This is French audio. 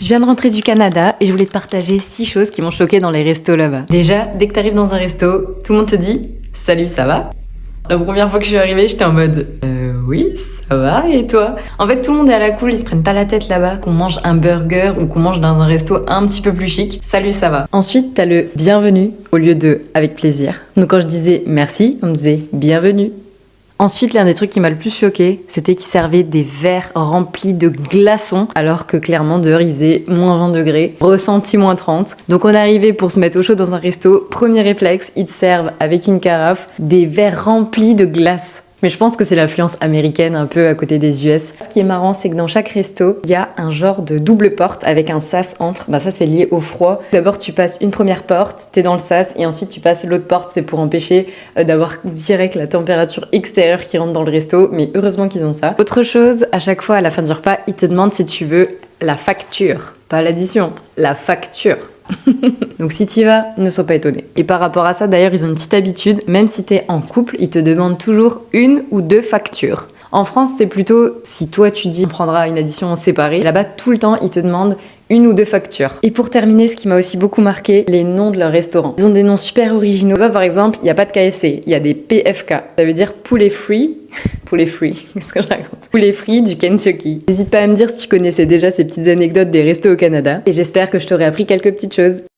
Je viens de rentrer du Canada et je voulais te partager 6 choses qui m'ont choqué dans les restos là-bas. Déjà, dès que t'arrives dans un resto, tout le monde te dit « Salut, ça va ?» La première fois que je suis arrivée, j'étais en mode oui, ça va, et toi ?» En fait, tout le monde est à la cool, ils se prennent pas la tête là-bas. Qu'on mange un burger ou qu'on mange dans un resto un petit peu plus chic, salut, ça va. Ensuite, t'as le bienvenue au lieu de avec plaisir. Donc quand je disais merci, on me disait bienvenue. Ensuite, l'un des trucs qui m'a le plus choqué, c'était qu'ils servaient des verres remplis de glaçons, alors que clairement dehors il faisait moins 20 degrés, ressenti moins 30. Donc on est arrivé pour se mettre au chaud dans un resto, premier réflexe, ils te servent avec une carafe des verres remplis de glace. Mais je pense que c'est l'influence américaine un peu à côté des US. Ce qui est marrant, c'est que dans chaque resto, il y a un genre de double porte avec un sas entre. Ça c'est lié au froid. D'abord tu passes une première porte, t'es dans le sas, et ensuite tu passes l'autre porte, c'est pour empêcher d'avoir direct la température extérieure qui rentre dans le resto. Mais heureusement qu'ils ont ça. Autre chose, à chaque fois à la fin du repas, ils te demandent si tu veux la facture. Pas l'addition, la facture. Donc si t'y vas, ne sois pas étonné. Et par rapport à ça, d'ailleurs, ils ont une petite habitude, même si t'es en couple, ils te demandent toujours 1 ou 2 factures. En France, c'est plutôt, si toi tu dis on prendra une addition séparée, là-bas tout le temps, ils te demandent 1 ou 2 factures. Et pour terminer, ce qui m'a aussi beaucoup marqué, les noms de leurs restaurants. Ils ont des noms super originaux. Là-bas, par exemple, il n'y a pas de KFC, il y a des PFK. Ça veut dire poulet free. Poulet free, qu'est-ce que je raconte? Poulet free du Kentucky. N'hésite pas à me dire si tu connaissais déjà ces petites anecdotes des restos au Canada. Et j'espère que je t'aurai appris quelques petites choses.